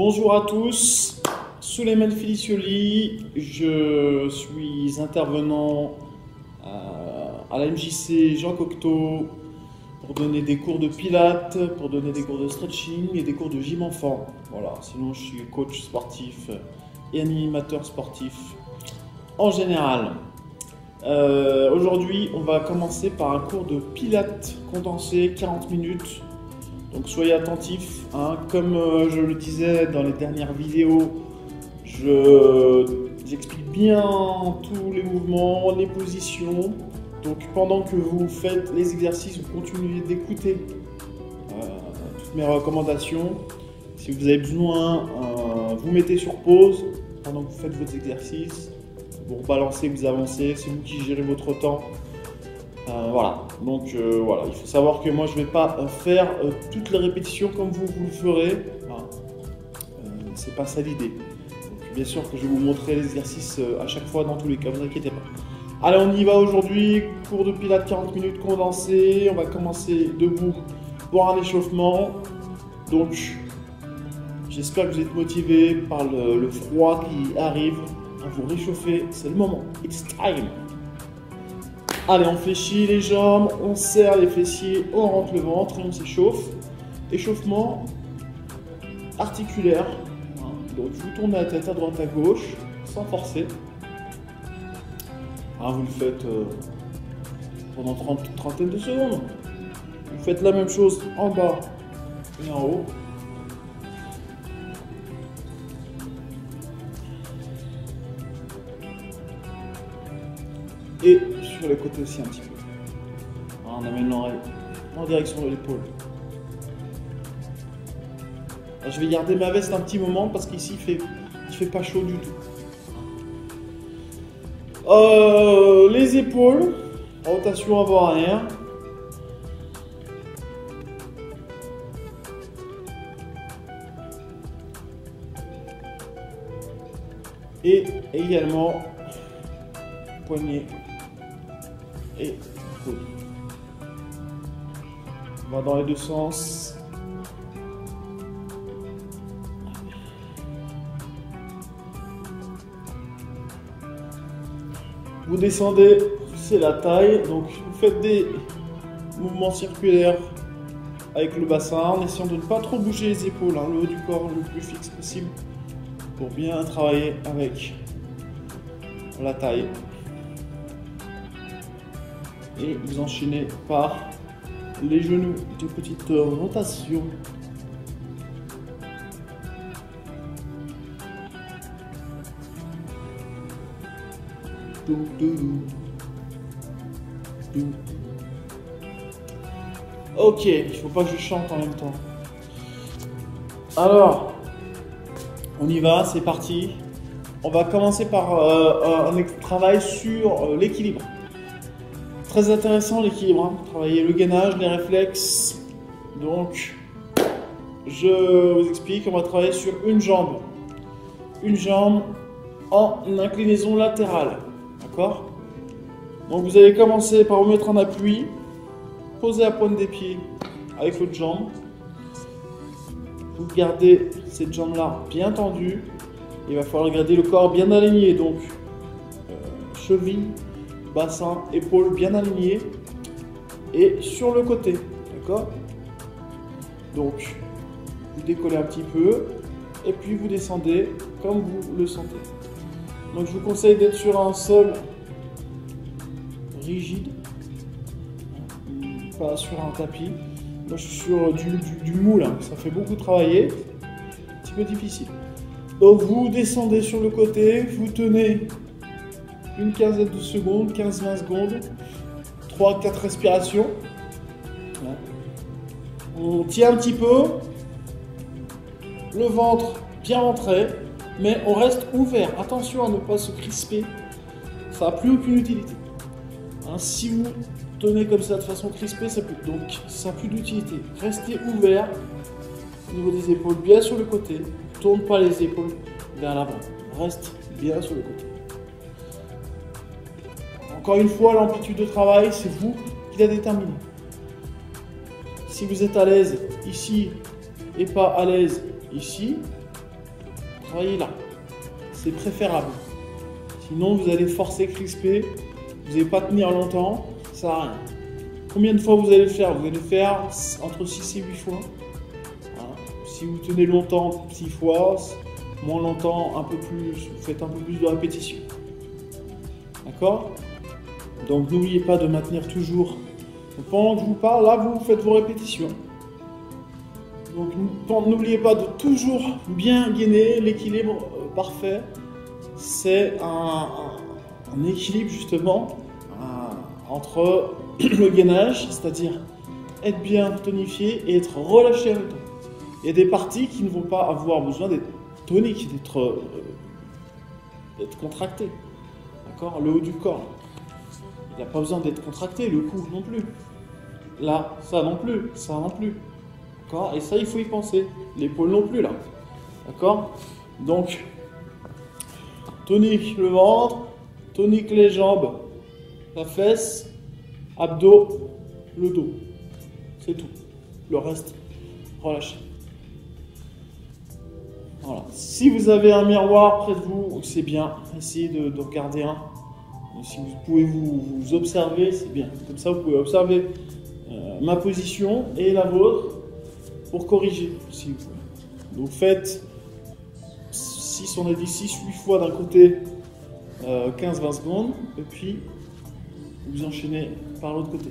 Bonjour à tous, Souleymane Felicioli, je suis intervenant à la MJC Jean Cocteau pour donner des cours de pilates, pour donner des cours de stretching et des cours de gym enfant. Voilà, sinon je suis coach sportif et animateur sportif en général. Aujourd'hui, on va commencer par un cours de pilates condensé, 40 minutes. Donc soyez attentifs, hein. Comme je le disais dans les dernières vidéos, j'explique bien tous les mouvements, les positions. Donc pendant que vous faites les exercices, vous continuez d'écouter toutes mes recommandations. Si vous avez besoin, vous mettez sur pause pendant que vous faites vos exercices. Vous rebalancez, vous avancez, c'est vous qui gérez votre temps. Voilà, donc voilà, il faut savoir que moi je ne vais pas faire toutes les répétitions comme vous le ferez. Voilà. C'est pas ça l'idée. Bien sûr que je vais vous montrer l'exercice à chaque fois dans tous les cas, ne vous inquiétez pas. Allez, on y va aujourd'hui, cours de pilates 40 minutes condensé. On va commencer debout pour un échauffement. Donc j'espère que vous êtes motivés par le froid qui arrive. À vous réchauffer, c'est le moment. It's time. Allez, on fléchit les jambes, on serre les fessiers, on rentre le ventre et on s'échauffe. Échauffement articulaire. Donc vous tournez la tête à droite à gauche sans forcer. Vous le faites pendant trentaine de secondes. Vous faites la même chose en bas et en haut. Et sur les côtés aussi un petit peu. On amène l'oreille en direction de l'épaule. Je vais garder ma veste un petit moment parce qu'ici il fait pas chaud du tout. Les épaules, rotation avant-arrière. Et également poignet et coude. On va dans les deux sens. Vous descendez, c'est la taille, donc vous faites des mouvements circulaires avec le bassin en essayant de ne pas trop bouger les épaules, hein, le haut du corps le plus fixe possible pour bien travailler avec la taille. Et vous enchaînez par les genoux, des petites rotations. Ok, il ne faut pas que je chante en même temps. Alors, on y va, c'est parti. On va commencer par un travail sur l'équilibre. Très intéressant l'équilibre, hein. Travailler le gainage, les réflexes. Donc, je vous explique, on va travailler sur une jambe. Une jambe en inclinaison latérale. D'accord? Donc vous allez commencer par vous mettre en appui, poser la pointe des pieds avec l'autre jambe. Vous gardez cette jambe-là bien tendue. Il va falloir garder le corps bien aligné. Donc, cheville, bassin, épaules bien alignés. Et sur le côté. D'accord? Donc, vous décollez un petit peu. Et puis vous descendez comme vous le sentez. Donc je vous conseille d'être sur un sol rigide, pas sur un tapis. Moi je suis sur du moule, hein. Ça fait beaucoup travailler, un petit peu difficile. Donc vous descendez sur le côté, vous tenez une quinzaine de secondes, 15-20 secondes, 3-4 respirations. On tient un petit peu, le ventre bien rentré. Mais on reste ouvert. Attention à ne pas se crisper. Ça n'a plus aucune utilité. Hein, si vous tenez comme ça de façon crispée, ça n'a plus d'utilité. Restez ouvert au niveau des épaules, bien sur le côté. Ne tourne pas les épaules vers l'avant. Reste bien sur le côté. Encore une fois, l'amplitude de travail, c'est vous qui la déterminez. Si vous êtes à l'aise ici et pas à l'aise ici, travaillez là. C'est préférable. Sinon, vous allez forcer, crisper, vous n'allez pas tenir longtemps, ça sert à rien. Combien de fois vous allez le faire? Vous allez le faire entre 6 et 8 fois. Voilà. Si vous tenez longtemps, 6 fois, moins longtemps, un peu plus, vous faites un peu plus de répétitions. D'accord? Donc n'oubliez pas de maintenir toujours. Donc, pendant que je vous parle, là vous faites vos répétitions. Donc n'oubliez pas de toujours bien gainer, l'équilibre parfait. C'est un équilibre justement entre le gainage, c'est-à-dire être bien tonifié et être relâché en même temps. Il y a des parties qui ne vont pas avoir besoin d'être toniques, d'être contractées. D'accord? Le haut du corps, il n'a pas besoin d'être contracté, le cou non plus. Là, ça non plus, ça non plus. D'accord? Et ça, il faut y penser. L'épaule non plus, là. D'accord? Donc, tonique le ventre, tonique les jambes, la fesse, abdos, le dos. C'est tout. Le reste, relâchez. Voilà. Si vous avez un miroir près de vous, c'est bien. Essayez de regarder un. Si vous pouvez vous observer, c'est bien. Comme ça, vous pouvez observer ma position et la vôtre pour corriger, si vous pouvez. Donc faites 6, on a dit 6-8 fois d'un côté, 15-20 secondes, et puis vous enchaînez par l'autre côté.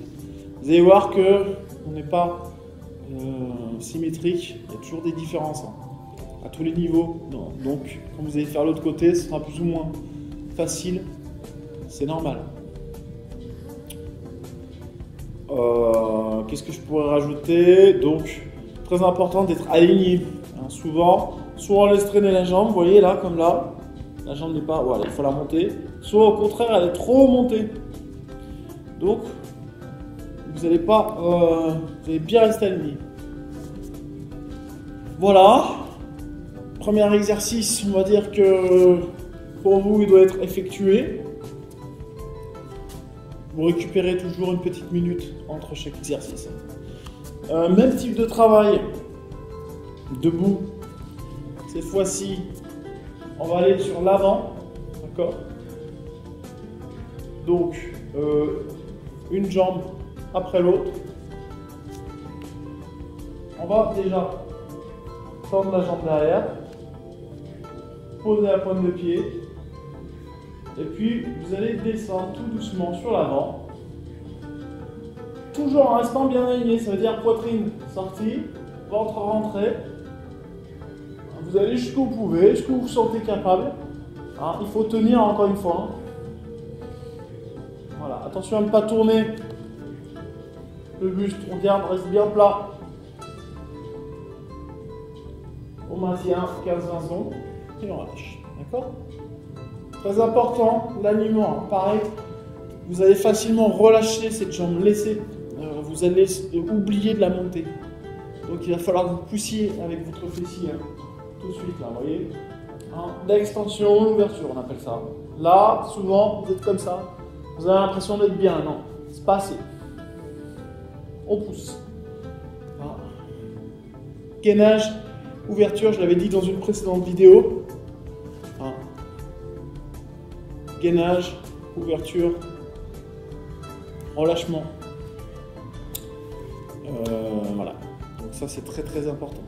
Vous allez voir que on n'est pas symétrique, il y a toujours des différences à tous les niveaux. Donc quand vous allez faire l'autre côté, ce sera plus ou moins facile, c'est normal. Qu'est-ce que je pourrais rajouter? Donc très important d'être aligné. Hein, souvent on laisse traîner la jambe, vous voyez là, comme là, la jambe n'est pas, voilà, il faut la monter. Soit au contraire, elle est trop montée. Donc, vous allez pas, vous allez bien rester aligné. Voilà. Premier exercice, on va dire que pour vous, il doit être effectué. Vous récupérez toujours une petite minute entre chaque exercice. Même type de travail, debout. Cette fois-ci, on va aller sur l'avant, d'accord? Donc, une jambe après l'autre. On va déjà tendre la jambe derrière, poser la pointe de pied, et puis vous allez descendre tout doucement sur l'avant. Toujours en restant bien aligné, ça veut dire poitrine sortie, ventre rentré. Vous allez jusqu'où vous pouvez, jusqu'où vous vous sentez capable. Hein, il faut tenir encore une fois. Voilà, attention à ne pas tourner le buste, on garde, reste bien plat. On maintient 15-20 secondes et on relâche. D'accord? Très important, l'alignement. Pareil, vous allez facilement relâcher cette jambe, laisser. Vous allez oublier de la monter. Donc il va falloir que vous poussiez avec votre fessier. Hein, tout de suite, là, vous voyez. Hein, l'extension, l'ouverture, on appelle ça. Là, souvent, vous êtes comme ça. Vous avez l'impression d'être bien. Non, c'est pas assez. On pousse. Hein. Gainage, ouverture, je l'avais dit dans une précédente vidéo. Hein. Gainage, ouverture, relâchement. Voilà. Donc ça, c'est très très important.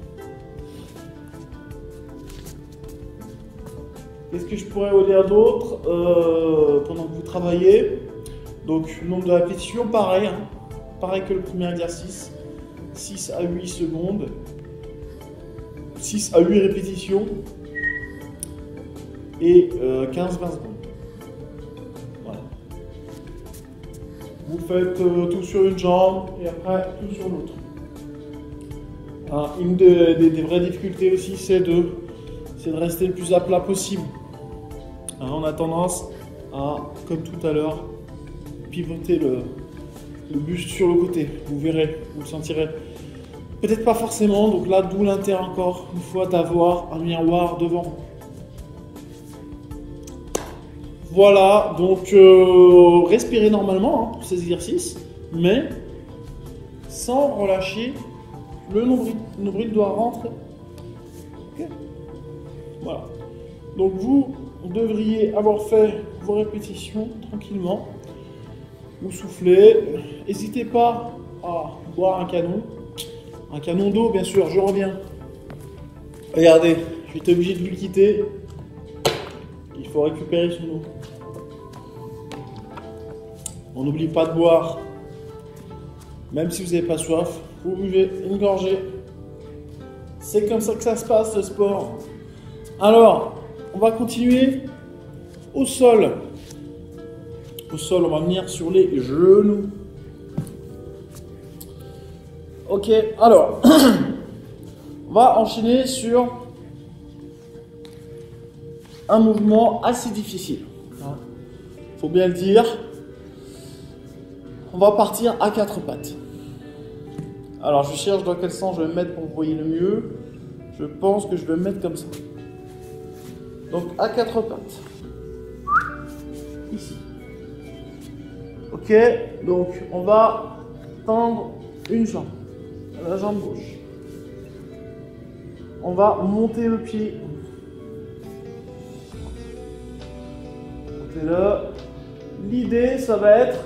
Qu'est-ce que je pourrais vous dire d'autre pendant que vous travaillez? Donc, nombre de répétitions, pareil. Hein. Pareil que le premier exercice. 6 à 8 secondes. 6 à 8 répétitions. Et 15-20 secondes. Voilà. Vous faites tout sur une jambe et après tout sur l'autre. Une des vraies difficultés aussi, c'est de rester le plus à plat possible. On a tendance à, comme tout à l'heure, pivoter le buste sur le côté. Vous verrez, vous le sentirez. Peut-être pas forcément, donc là, d'où l'intérêt encore une fois d'avoir un miroir devant vous. Voilà, donc respirez normalement hein, pour ces exercices, mais sans relâcher le nombril. Le nombril doit rentrer. Okay. Voilà. Donc vous devriez avoir fait vos répétitions tranquillement. Vous soufflez. N'hésitez pas à boire un canon d'eau bien sûr, je reviens. Regardez, je vais être obligé de lui quitter. Il faut récupérer son eau. On n'oublie pas de boire. Même si vous n'avez pas soif, vous buvez une gorgée. C'est comme ça que ça se passe le sport. Alors, on va continuer au sol. Au sol, on va venir sur les genoux. Ok, alors, on va enchaîner sur un mouvement assez difficile. Faut bien le dire. On va partir à quatre pattes. Alors, je cherche dans quel sens je vais me mettre pour que vous voyez le mieux. Je pense que je vais me mettre comme ça. Donc, à quatre pattes. Ici. Ok, donc on va tendre une jambe, la jambe gauche. On va monter le pied. Montez-le. L'idée, ça va être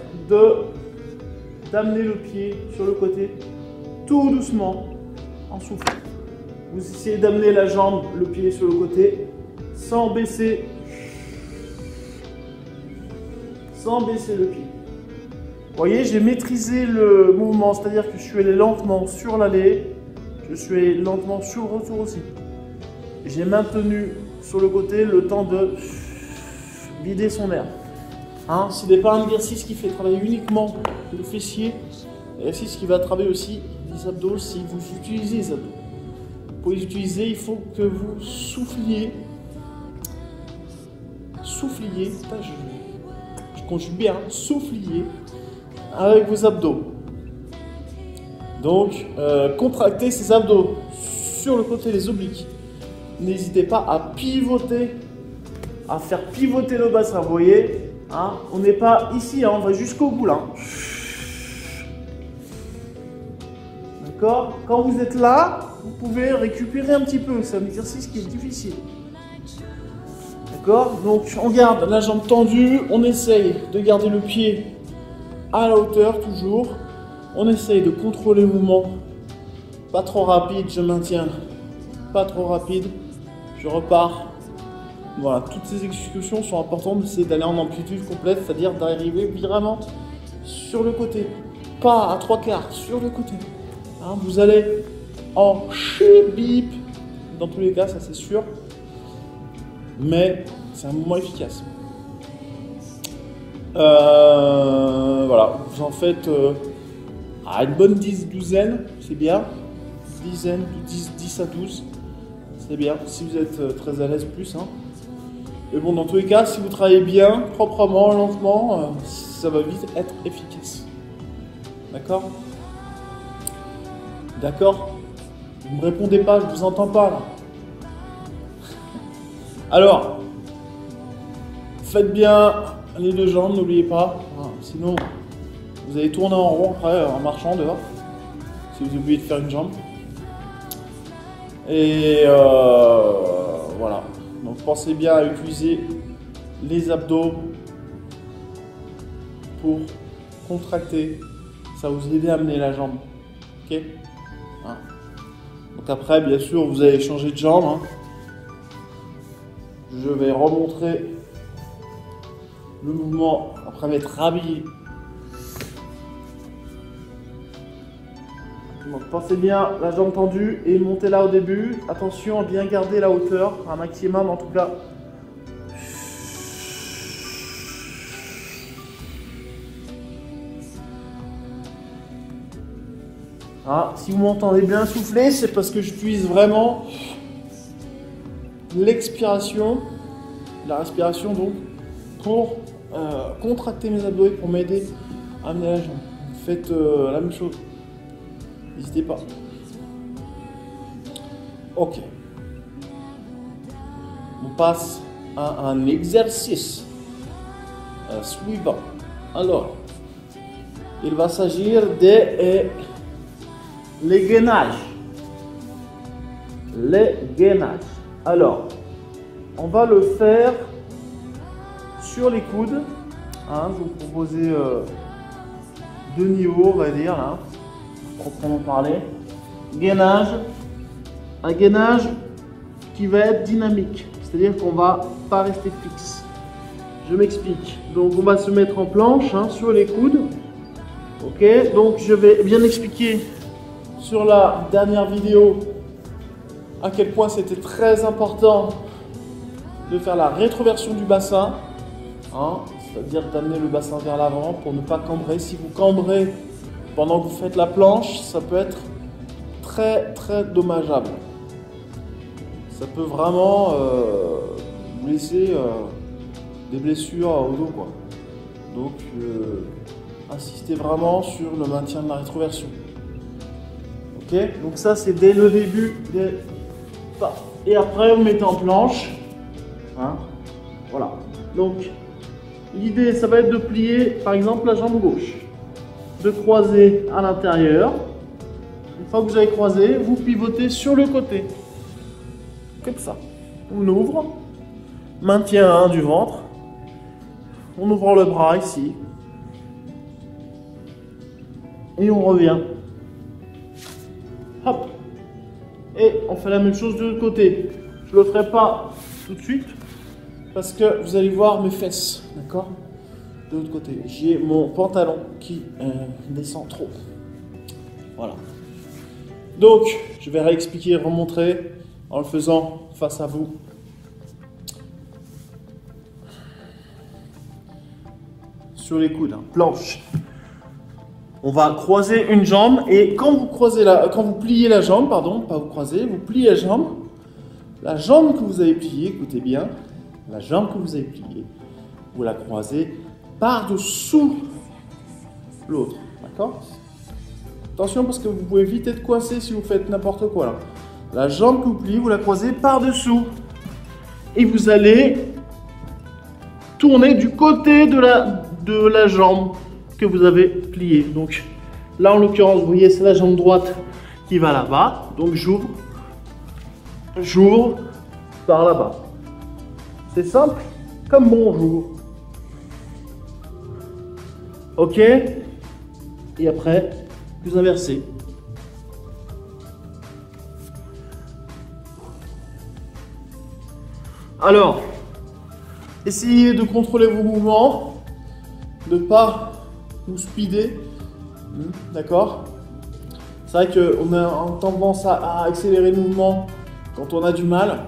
d'amener le pied sur le côté tout doucement en soufflant. Vous essayez d'amener la jambe, le pied sur le côté sans baisser le pied. Vous voyez, j'ai maîtrisé le mouvement, c'est-à-dire que je suis allé lentement sur l'aller, je suis allé lentement sur le retour aussi. J'ai maintenu sur le côté le temps de vider son air. Hein, ce n'est pas un exercice qui fait travailler uniquement le fessier, un exercice qui va travailler aussi les abdos si vous utilisez les abdos. Pour les utiliser, il faut que vous souffliez. Je conjugue bien, souffliez avec vos abdos. Donc, contractez ces abdos sur le côté des obliques. N'hésitez pas à pivoter, à faire pivoter le bassin. Vous voyez, hein, on n'est pas ici, hein, on va jusqu'au bout là. D'accord? Quand vous êtes là, vous pouvez récupérer un petit peu. C'est un exercice qui est difficile. D'accord? Donc, on garde la jambe tendue. On essaye de garder le pied à la hauteur toujours. On essaye de contrôler le mouvement. Pas trop rapide, je maintiens. Pas trop rapide, je repars. Voilà, toutes ces exécutions sont importantes. D'essayer d'aller en amplitude complète, c'est-à-dire d'arriver vraiment sur le côté. Pas à trois quarts, sur le côté. Hein, vous allez en bip. Dans tous les cas, ça c'est sûr. Mais c'est un mouvement efficace. Voilà, vous en faites une bonne douzaine, c'est bien. Dizaine, 10 à 12, c'est bien. Si vous êtes très à l'aise, plus. Hein. Mais bon, dans tous les cas, si vous travaillez bien, proprement, lentement, ça va vite être efficace. D'accord? D'accord? Vous ne me répondez pas, je ne vous entends pas là. Alors, faites bien les deux jambes, n'oubliez pas. Sinon, vous allez tourner en rond après en marchant dehors. Si vous oubliez de faire une jambe. Et voilà. Donc pensez bien à utiliser les abdos pour contracter. Ça va vous aider à amener la jambe. Ok? Hein. Donc après, bien sûr, vous allez changer de jambe. Hein. Je vais remontrer le mouvement après m'être habillé. Donc pensez bien la jambe tendue et montez là au début. Attention à bien garder la hauteur, un maximum en tout cas. Ah, si vous m'entendez bien souffler, c'est parce que j'utilise vraiment l'expiration, la respiration donc, pour contracter mes abdos et pour m'aider à amener la jambe. Faites la même chose. N'hésitez pas. Ok. On passe à un exercice suivant. Alors, il va s'agir de les gainages. Les gainages. Alors, on va le faire sur les coudes. Hein, je vais vous proposer deux niveaux, on va dire, là, proprement parler. Gainage, un gainage qui va être dynamique, c'est-à-dire qu'on va pas rester fixe. Je m'explique. Donc on va se mettre en planche, hein, sur les coudes. Ok, donc je vais bien expliquer sur la dernière vidéo à quel point c'était très important de faire la rétroversion du bassin, hein, c'est-à-dire d'amener le bassin vers l'avant pour ne pas cambrer. Si vous cambrez pendant que vous faites la planche, ça peut être très dommageable. Ça peut vraiment vous laisser des blessures au dos, quoi. Donc insistez vraiment sur le maintien de la rétroversion. Ok, donc ça c'est dès le début. Et après vous mettez en planche. Hein, voilà. Donc l'idée ça va être de plier par exemple la jambe gauche, de croiser à l'intérieur. Une fois que vous avez croisé, vous pivotez sur le côté. Comme ça. On ouvre. Maintien du ventre. On ouvre le bras ici. Et on revient. Hop. Et on fait la même chose de l'autre côté. Je ne le ferai pas tout de suite. Parce que vous allez voir mes fesses. D'accord? De l'autre côté. J'ai mon pantalon qui descend trop. Voilà. Donc, je vais réexpliquer, remontrer en le faisant face à vous. Sur les coudes, hein, planche. On va croiser une jambe et quand vous pliez la jambe, pardon, pas vous croisez, vous pliez la jambe que vous avez pliée, écoutez bien, la jambe que vous avez pliée, vous la croisez par-dessous l'autre, d'accord? Attention parce que vous pouvez vite être coincé si vous faites n'importe quoi là. La jambe que vous pliez, vous la croisez par-dessous. Et vous allez tourner du côté de la jambe que vous avez pliée. Donc là en l'occurrence, vous voyez, c'est la jambe droite qui va là-bas. Donc j'ouvre par là-bas. C'est simple comme bonjour. Ok? Et après, vous inversez. Alors, essayez de contrôler vos mouvements, de ne pas vous speeder, d'accord? C'est vrai qu'on a tendance à accélérer le mouvement quand on a du mal.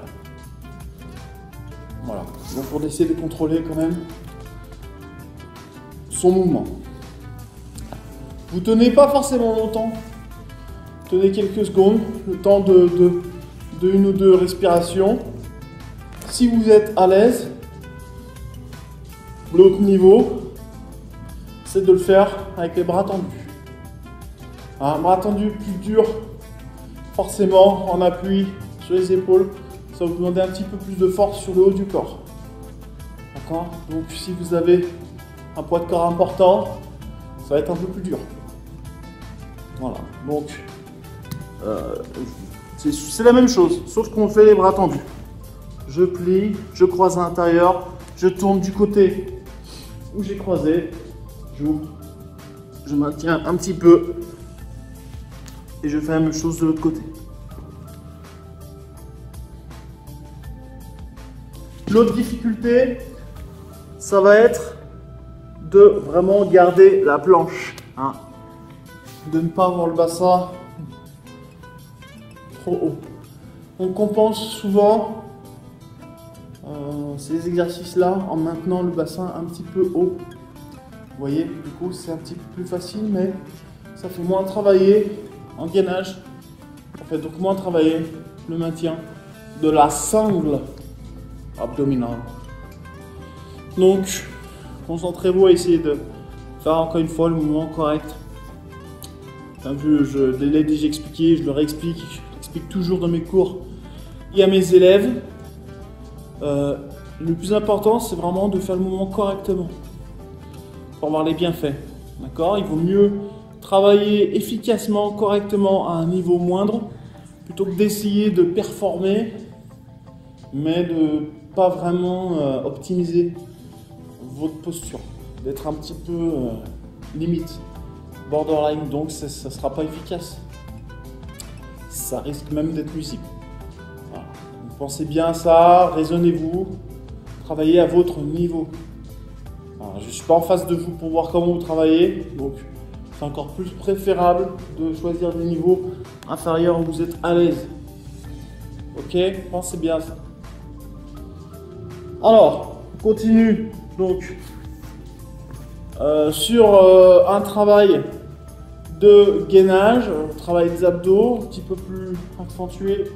Voilà, donc pour essayer de contrôler quand même son mouvement. Vous tenez pas forcément longtemps, tenez quelques secondes, le temps de une ou deux respirations. Si vous êtes à l'aise, l'autre niveau, c'est de le faire avec les bras tendus. Un bras tendu plus dur, forcément en appui sur les épaules, ça va vous demander un petit peu plus de force sur le haut du corps. D'accord? Donc si vous avez un poids de corps important, ça va être un peu plus dur. Voilà, donc c'est la même chose, sauf qu'on fait les bras tendus. Je plie, je croise à l'intérieur, je tourne du côté où j'ai croisé, j'ouvre, je maintiens un petit peu et je fais la même chose de l'autre côté. L'autre difficulté, ça va être de vraiment garder la planche, hein, de ne pas avoir le bassin trop haut. On compense souvent ces exercices-là en maintenant le bassin un petit peu haut. Vous voyez, du coup, c'est un petit peu plus facile, mais ça fait moins travailler en gainage. En fait, donc moins travailler le maintien de la sangle abdominale. Donc, concentrez-vous à essayer de faire encore une fois le mouvement correct. Comme je l'ai déjà expliqué, je le réexplique, j'explique toujours dans mes cours et à mes élèves. Le plus important, c'est vraiment de faire le mouvement correctement pour avoir les bienfaits. D'accord? Il vaut mieux travailler efficacement, correctement à un niveau moindre plutôt que d'essayer de performer mais de pas vraiment optimiser votre posture, d'être un petit peu limite, borderline, donc ça ne sera pas efficace. Ça risque même d'être nuisible. Voilà. Donc, pensez bien à ça, raisonnez-vous, travaillez à votre niveau. Alors, je ne suis pas en face de vous pour voir comment vous travaillez, donc c'est encore plus préférable de choisir des niveaux inférieurs où vous êtes à l'aise. Ok, pensez bien à ça. Alors, on continue donc sur un travail de gainage, travail des abdos, un petit peu plus accentué.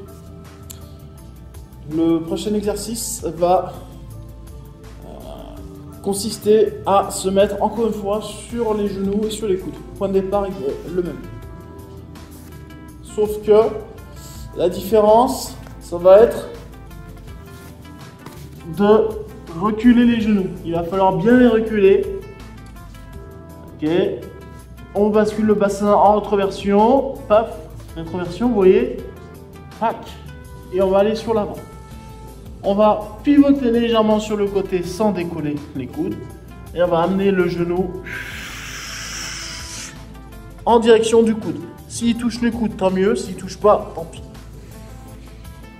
Le prochain exercice va consister à se mettre encore une fois sur les genoux et sur les coudes. Le point de départ est le même. Sauf que la différence, ça va être de reculer les genoux. Il va falloir bien les reculer. Ok. On bascule le bassin en rétroversion. Paf. Rétroversion, vous voyez. Tac. Et on va aller sur l'avant. On va pivoter légèrement sur le côté sans décoller les coudes. Et on va amener le genou en direction du coude. S'il touche les coudes, tant mieux. S'il ne touche pas, tant pis.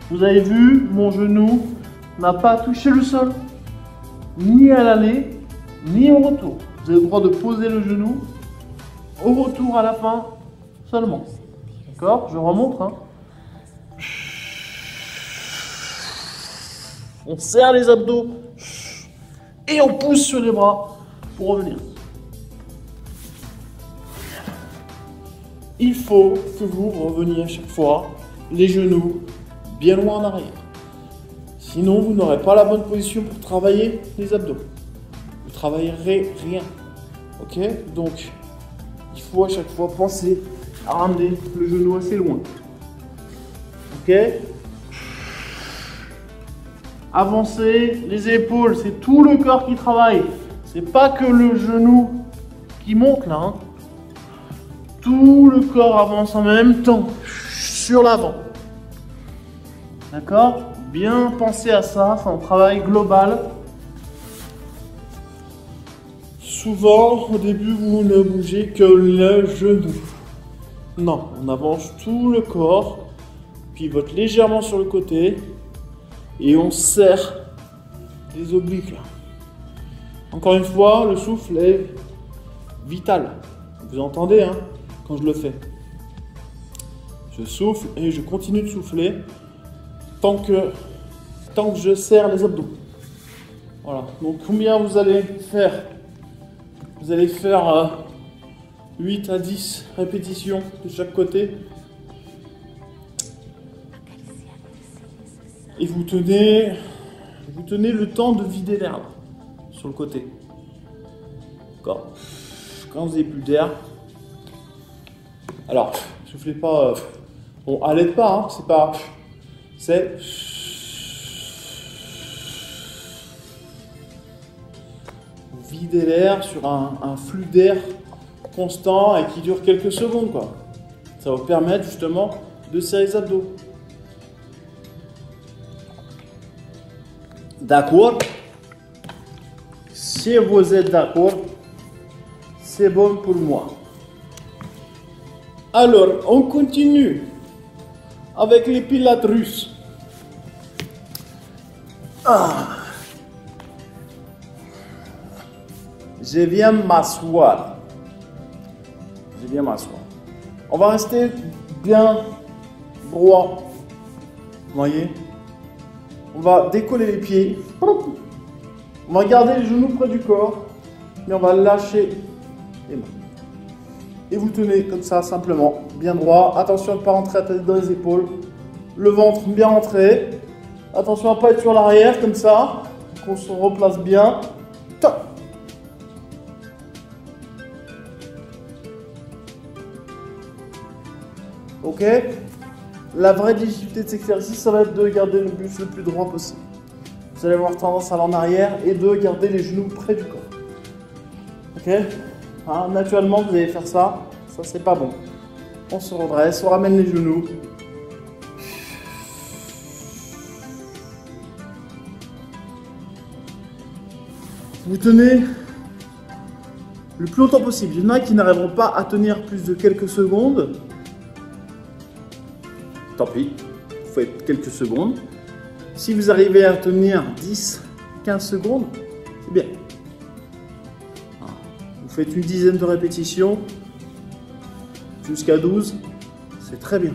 Vous avez vu, mon genou n'a pas touché le sol. Ni à l'aller, ni au retour. Vous avez le droit de poser le genou au retour à la fin seulement. D'accord? Je remonte. Hein. On serre les abdos et on pousse sur les bras pour revenir. Il faut que vous reveniez à chaque fois les genoux bien loin en arrière. Sinon, vous n'aurez pas la bonne position pour travailler les abdos. Vous ne travaillerez rien. Ok? Donc, il faut à chaque fois penser à ramener le genou assez loin. Ok? Avancer les épaules, c'est tout le corps qui travaille. C'est pas que le genou qui monte là. Hein. Tout le corps avance en même temps sur l'avant. D'accord? Bien penser à ça, c'est un travail global. Souvent, au début, vous ne bougez que le genou. Non, on avance tout le corps, pivote légèrement sur le côté. Et on serre les obliques là. Encore une fois, le souffle est vital. Vous entendez hein, quand je le fais. Je souffle et je continue de souffler tant que je serre les abdos. Voilà. Donc combien vous allez faire? Vous allez faire 8 à 10 répétitions de chaque côté. Et vous tenez le temps de vider l'air sur le côté. D'accord. Quand vous n'avez plus d'air, alors soufflez pas. Bon, à l'aide pas. Hein, c'est pas. C'est. Vous videz l'air sur un flux d'air constant et qui dure quelques secondes, quoi. Ça va vous permettre justement de serrer les abdos. D'accord? Si vous êtes d'accord, c'est bon pour moi. Alors, on continue avec les pilates russes. Je viens m'asseoir. On va rester bien droit. Vous voyez? On va décoller les pieds. On va garder les genoux près du corps. Mais on va lâcher les mains. Et vous tenez comme ça, simplement, bien droit. Attention à ne pas rentrer la tête dans les épaules. Le ventre bien rentré. Attention à ne pas être sur l'arrière, comme ça. Qu'on se replace bien. Top. Ok? La vraie difficulté de cet exercice, ça va être de garder le buste le plus droit possible. Vous allez avoir tendance à aller en arrière et de garder les genoux près du corps. Ok? Hein, naturellement, vous allez faire ça. Ça, c'est pas bon. On se redresse, on ramène les genoux. Vous tenez le plus longtemps possible. Il y en a qui n'arriveront pas à tenir plus de quelques secondes. Tant pis, vous faites quelques secondes. Si vous arrivez à tenir 10-15 secondes, c'est bien. Vous faites une dizaine de répétitions, jusqu'à 12, c'est très bien.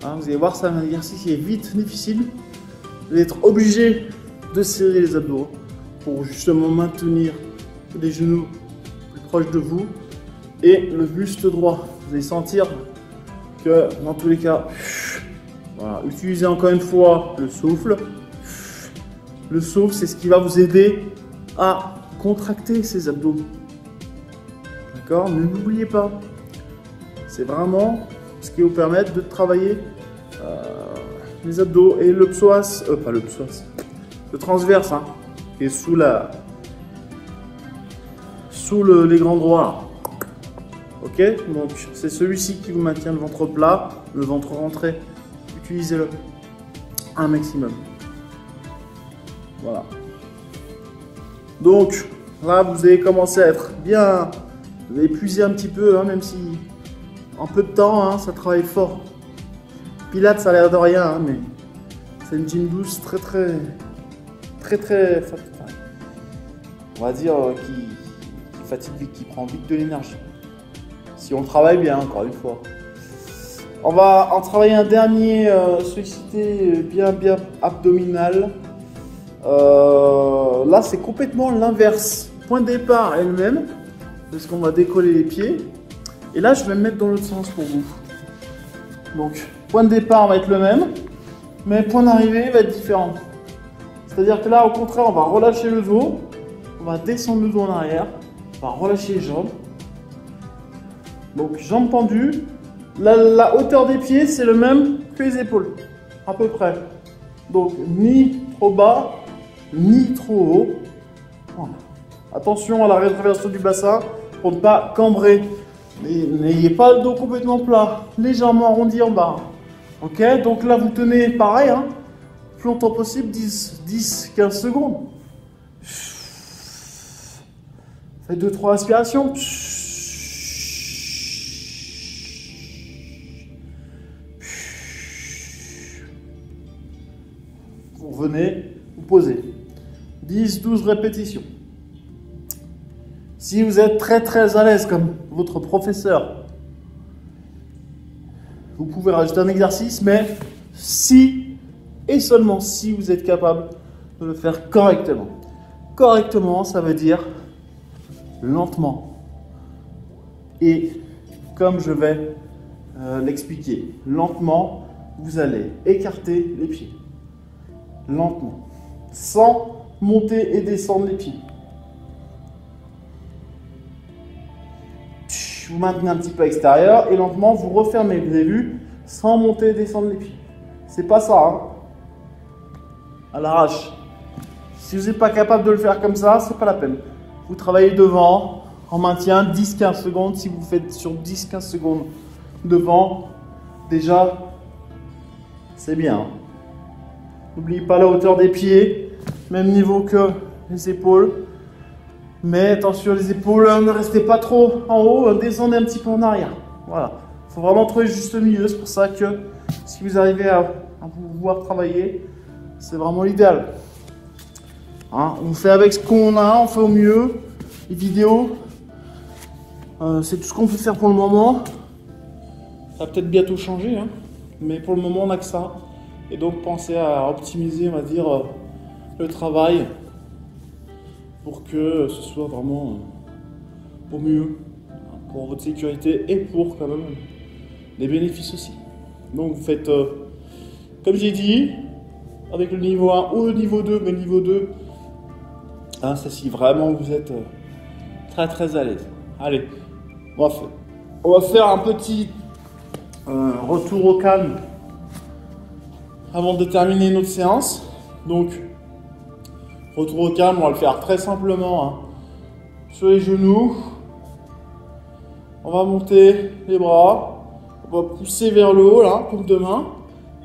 Vous allez voir, c'est un exercice qui est vite difficile. Vous allez être obligé de serrer les abdos pour justement maintenir les genoux plus proches de vous et le buste droit. Vous allez sentir que dans tous les cas, voilà, utilisez encore une fois le souffle. Le souffle, c'est ce qui va vous aider à contracter ces abdos. D'accord? Ne l'oubliez pas. C'est vraiment ce qui va vous permettre de travailler les abdos et le psoas, pas le psoas, le transverse, hein, qui est sous les grands droits. Ok? Donc c'est celui-ci qui vous maintient le ventre plat, le ventre rentré. Utilisez-le un maximum. Voilà. Donc là, vous allez commencer à être bien, vous allez épuiser un petit peu, hein, même si en peu de temps, hein, ça travaille fort. Pilates, ça a l'air de rien, hein, mais c'est une gym douce très, on va dire, qui fatigue vite, qui prend vite de l'énergie. Si on travaille bien, encore une fois. On va en travailler un dernier, sollicité bien abdominal. Là, c'est complètement l'inverse. Point de départ est le même, parce qu'on va décoller les pieds. Et là, je vais me mettre dans l'autre sens pour vous. Donc, point de départ va être le même, mais point d'arrivée va être différent. C'est-à-dire que là, au contraire, on va relâcher le dos, on va descendre le dos en arrière, on va relâcher les jambes. Donc, jambes tendues. La hauteur des pieds, c'est le même que les épaules, à peu près. Donc, ni trop bas, ni trop haut. Voilà. Attention à la rétroversion du bassin pour ne pas cambrer. N'ayez pas le dos complètement plat, légèrement arrondi en bas. Ok, donc là vous tenez pareil, hein, le plus longtemps possible, 10-15 secondes. Faites 2-3 respirations. Vous revenez, vous posez. 10-12 répétitions. Si vous êtes très à l'aise comme votre professeur, vous pouvez rajouter un exercice, mais si et seulement si vous êtes capable de le faire correctement. Correctement, ça veut dire lentement. Et comme je vais l'expliquer, lentement, vous allez écarter les pieds. Lentement. Sans monter et descendre les pieds. Vous maintenez un petit peu à l'extérieur et lentement vous refermez, vous avez vu, sans monter et descendre les pieds. C'est pas ça, hein, à l'arrache. Si vous n'êtes pas capable de le faire comme ça, c'est pas la peine. Vous travaillez devant en maintien 10-15 secondes. Si vous faites sur 10-15 secondes devant, déjà, c'est bien. N'oubliez pas la hauteur des pieds, même niveau que les épaules. Mais attention les épaules, ne restez pas trop en haut, descendez un petit peu en arrière. Voilà, il faut vraiment trouver le juste milieu. C'est pour ça que si vous arrivez à pouvoir travailler, c'est vraiment l'idéal. Hein, on fait avec ce qu'on a, on fait au mieux. Les vidéos, c'est tout ce qu'on peut faire pour le moment. Ça va peut-être bientôt changer, hein, mais pour le moment on n'a que ça. Et donc pensez à optimiser, on va dire, le travail, pour que ce soit vraiment au mieux pour votre sécurité et pour quand même les bénéfices aussi. Donc vous faites, comme j'ai dit, avec le niveau 1 ou le niveau 2, mais le niveau 2, hein, ça si vraiment vous êtes très à l'aise. Allez, on va faire un petit retour au calme avant de terminer notre séance. Donc, retour au calme, on va le faire très simplement, hein, sur les genoux. On va monter les bras, on va pousser vers le haut, là, paume de main,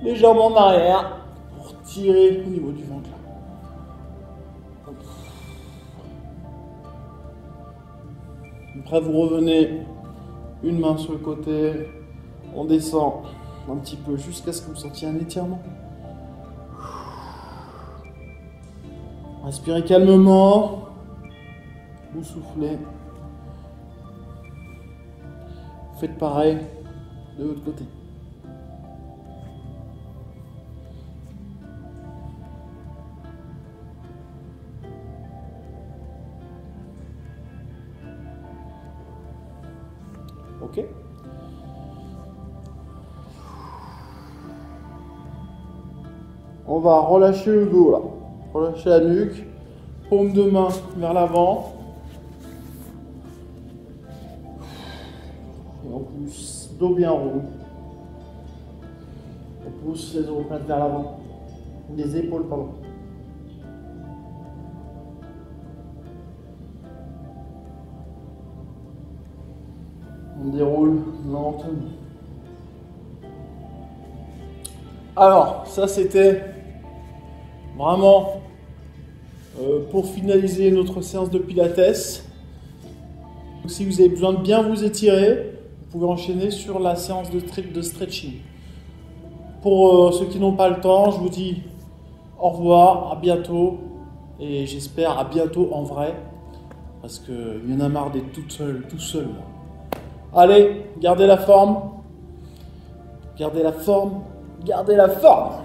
légèrement en arrière, pour tirer au niveau du ventre. Là. Après, vous revenez une main sur le côté. On descend un petit peu jusqu'à ce que vous sentiez un étirement. Respirez calmement. Vous soufflez. Faites pareil de l'autre côté. Ok. On va relâcher le dos là. Relâcher la nuque. Paume de main vers l'avant. Et on pousse dos bien rond. On pousse les omoplates vers l'avant. Les épaules, pardon. On déroule lentement. Alors, ça c'était vraiment pour finaliser notre séance de pilates. Donc, si vous avez besoin de bien vous étirer, vous pouvez enchaîner sur la séance de stretching. Pour ceux qui n'ont pas le temps, je vous dis au revoir, à bientôt. Et j'espère à bientôt en vrai. Parce qu'il y en a marre d'être tout seul. Allez, gardez la forme. Gardez la forme. Gardez la forme.